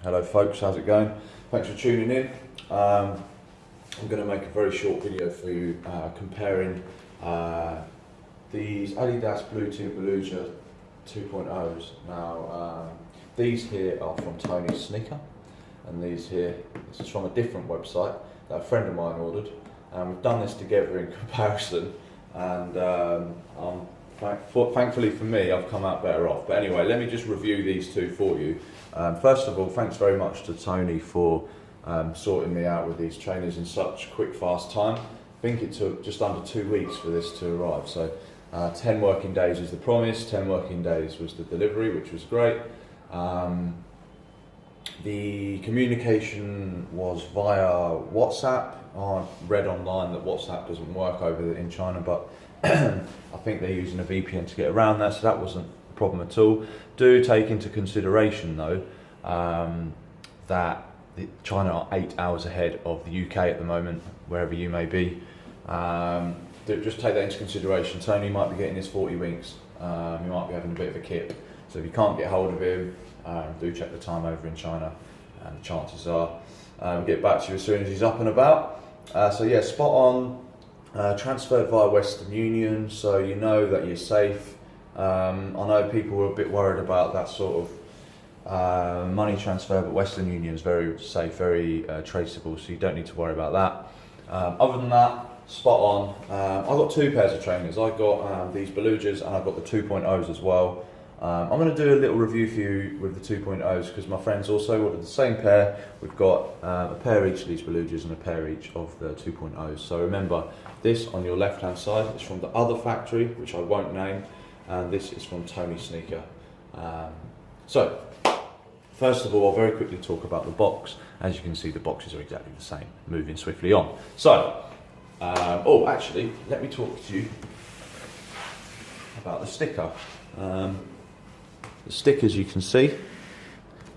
Hello folks, how's it going? Thanks for tuning in. I'm going to make a very short video for you comparing these ADIDAS BELUGA 2.0s. Now these here are from Tony's Sneaker, and these here, this is from a different website that a friend of mine ordered. We've done this together in comparison, and thankfully for me, I've come out better off. But anyway, let me just review these two for you. First of all, thanks very much to Tony for sorting me out with these trainers in such quick, fast time. I think it took just under 2 weeks for this to arrive. So 10 working days was the promise, 10 working days was the delivery, which was great. The communication was via WhatsApp. I read online that WhatsApp doesn't work over in China, but I think they're using a VPN to get around that, so that wasn't a problem at all. Do take into consideration though that China are 8 hours ahead of the UK at the moment, wherever you may be. Just take that into consideration. Tony might be getting his 40 winks. He might be having a bit of a kip. So if you can't get hold of him, do check the time over in China, and the chances are we'll get back to you as soon as he's up and about. So yeah, spot on. Transferred via Western Union, so you know that you're safe. I know people were a bit worried about that sort of money transfer, but Western Union is very safe, very traceable, so you don't need to worry about that. Other than that, spot on. I've got two pairs of trainers. I've got these Belugas, and I've got the 2.0s as well. I'm going to do a little review for you with the 2.0s because my friends also ordered the same pair. We've got a pair each of these Belugas and a pair each of the 2.0s. So remember, this on your left hand side is from the other factory, which I won't name, and this is from Tony Sneaker. So first of all, I'll very quickly talk about the box. As you can see, the boxes are exactly the same. Moving swiftly on. So, oh, actually, let me talk to you about the sticker. The stickers, you can see,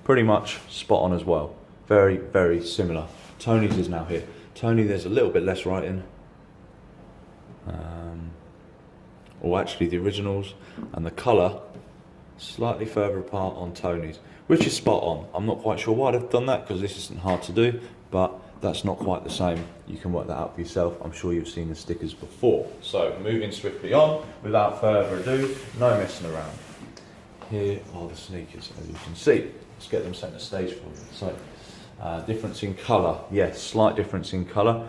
pretty much spot on as well. Very, very similar. Tony's is now here. Tony, there's a little bit less writing. Or actually the originals, and the colour slightly further apart on Tony's, which is spot on. I'm not quite sure why they've done that because this isn't hard to do, but that's not quite the same. You can work that out for yourself. I'm sure you've seen the stickers before. So moving swiftly on, without further ado, no messing around. Here are the sneakers, as you can see. Let's get them centre stage for you. So, difference in colour. Yes, slight difference in colour.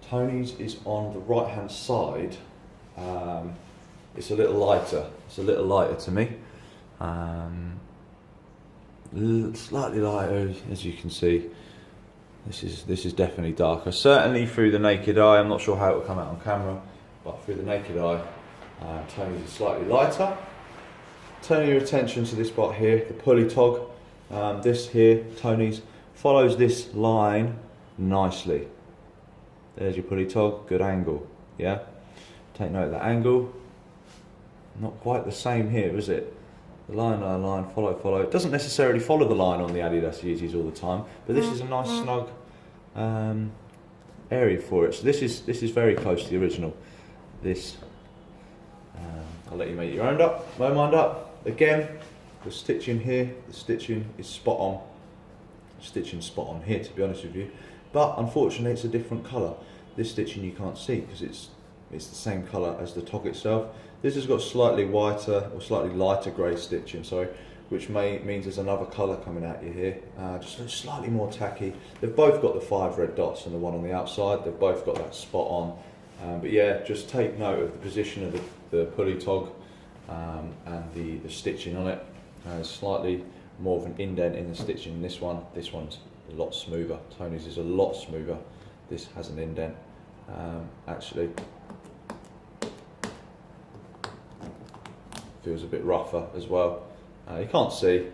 Tony's is on the right hand side. It's a little lighter. It's a little lighter to me. Slightly lighter, as you can see. This is definitely darker. Certainly through the naked eye. I'm not sure how it will come out on camera, but through the naked eye, Tony's is slightly lighter. Turn your attention to this spot here, the pulley tog. This here, Tony's, follows this line nicely. There's your pulley tog, good angle, yeah? Take note of the angle. Not quite the same here, is it? The line, follow. It doesn't necessarily follow the line on the ADIDAS Yeezys all the time, but this is a nice snug area for it. So this is very close to the original. This, I'll let you make your own up, my mind up. Again, the stitching here, the stitching is spot on. Stitching spot on here, to be honest with you. But unfortunately, it's a different colour. This stitching you can't see because it's the same colour as the tog itself. This has got slightly whiter or slightly lighter grey stitching, sorry, which means there's another colour coming at you here. Just slightly more tacky. They've both got the 5 red dots and the one on the outside. They've both got that spot on. But yeah, just take note of the position of the pulley tog and the stitching on it. Slightly more of an indent in the stitching in this one. This one's a lot smoother. Tony's is a lot smoother. This has an indent, actually. Feels a bit rougher as well. You can't see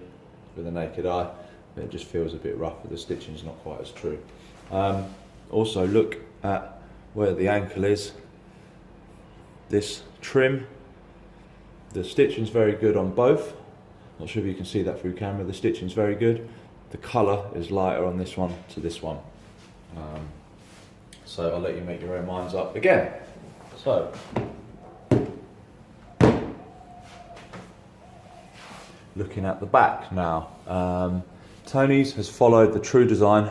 with the naked eye, but it just feels a bit rougher. The stitching's not quite as true. Also look at where the ankle is. This trim, the stitching's very good on both. Not sure if you can see that through camera. The stitching's very good. The colour is lighter on this one to this one. So I'll let you make your own minds up again. So looking at the back now. Tony's has followed the true design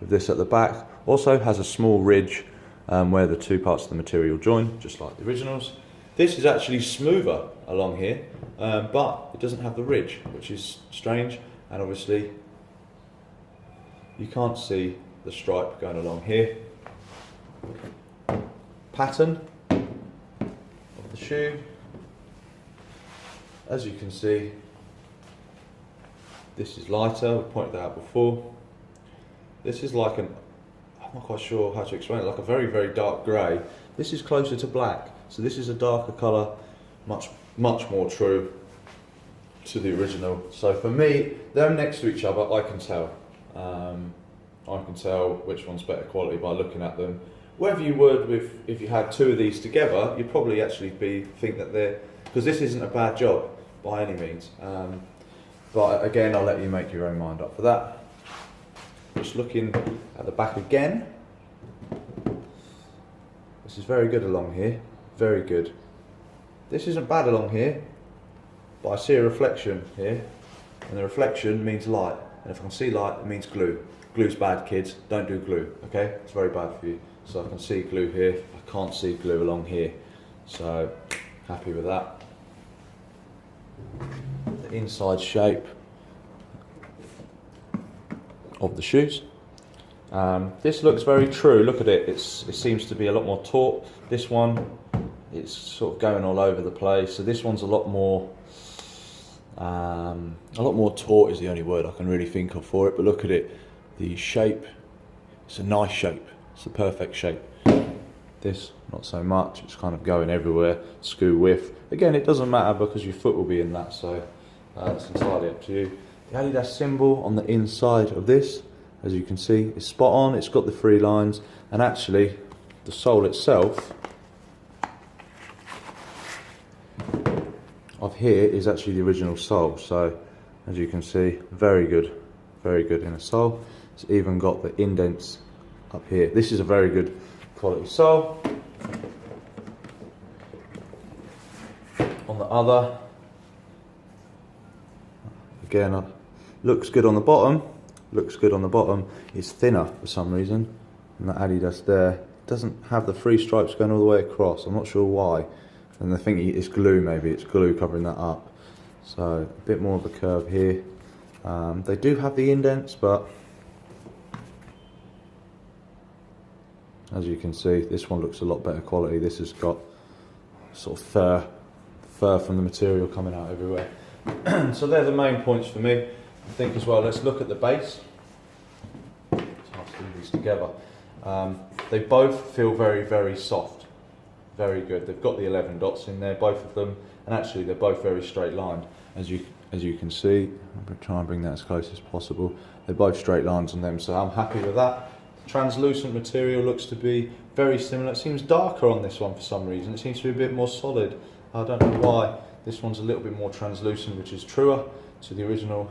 with this at the back. Also has a small ridge where the two parts of the material join, just like the originals. This is actually smoother along here, but it doesn't have the ridge, which is strange, and obviously you can't see the stripe going along here. Pattern of the shoe, as you can see, this is lighter, we pointed that out before. This is like I'm not quite sure how to explain it, like a very, very dark grey. This is closer to black, so this is a darker colour, much more true to the original. So for me, them next to each other, I can tell. I can tell which one's better quality by looking at them. Whether you would if you had two of these together, you'd probably actually think that they're, because this isn't a bad job by any means. But again, I'll let you make your own mind up for that. Just looking at the back again, this is very good along here, very good. This isn't bad along here, but I see a reflection here, and the reflection means light, and if I can see light, it means glue. Glue's bad, kids, don't do glue, okay? It's very bad for you. So I can see glue here, I can't see glue along here, so happy with that. The inside shape of the shoes. This looks very true, look at it, it seems to be a lot more taut. This one, it's sort of going all over the place, so this one's a lot more taut is the only word I can really think of for it, but look at it, the shape, it's a nice shape, it's a perfect shape. This, not so much, it's kind of going everywhere, skoo whiff. Again, it doesn't matter because your foot will be in that, so that's entirely up to you. The Adidas symbol on the inside of this, as you can see, is spot on. It's got the 3 lines, and actually the sole itself of here is actually the original sole. So as you can see, very good in a sole. It's even got the indents up here. This is a very good quality sole. On the other, again, looks good on the bottom. Looks good on the bottom. It's thinner for some reason, and that Adidas there doesn't have the 3 stripes going all the way across. I'm not sure why. And I think it's glue, maybe it's glue covering that up. So a bit more of a curve here. They do have the indents, but as you can see, this one looks a lot better quality. This has got sort of fur from the material coming out everywhere. So they're the main points for me. I think as well, let's look at the base. It's hard to do these together. They both feel very, very soft. Very good. They've got the 11 dots in there, both of them, and actually they're both very straight lined. As you can see, I'm going to try and bring that as close as possible. They're both straight lines on them, so I'm happy with that. The translucent material looks to be very similar. It seems darker on this one for some reason. It seems to be a bit more solid. I don't know why. This one's a little bit more translucent, which is truer to the original.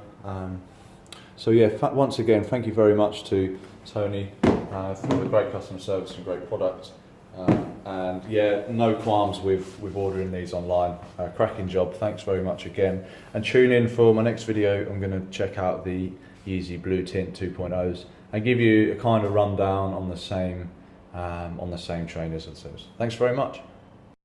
So yeah, once again, thank you very much to Tony for the great customer service and great product. And yeah, no qualms with ordering these online. Cracking job, thanks very much again. And tune in for my next video. I'm going to check out the Yeezy Blue Tint 2.0s and give you a kind of rundown on the same trainers and so. Thanks very much.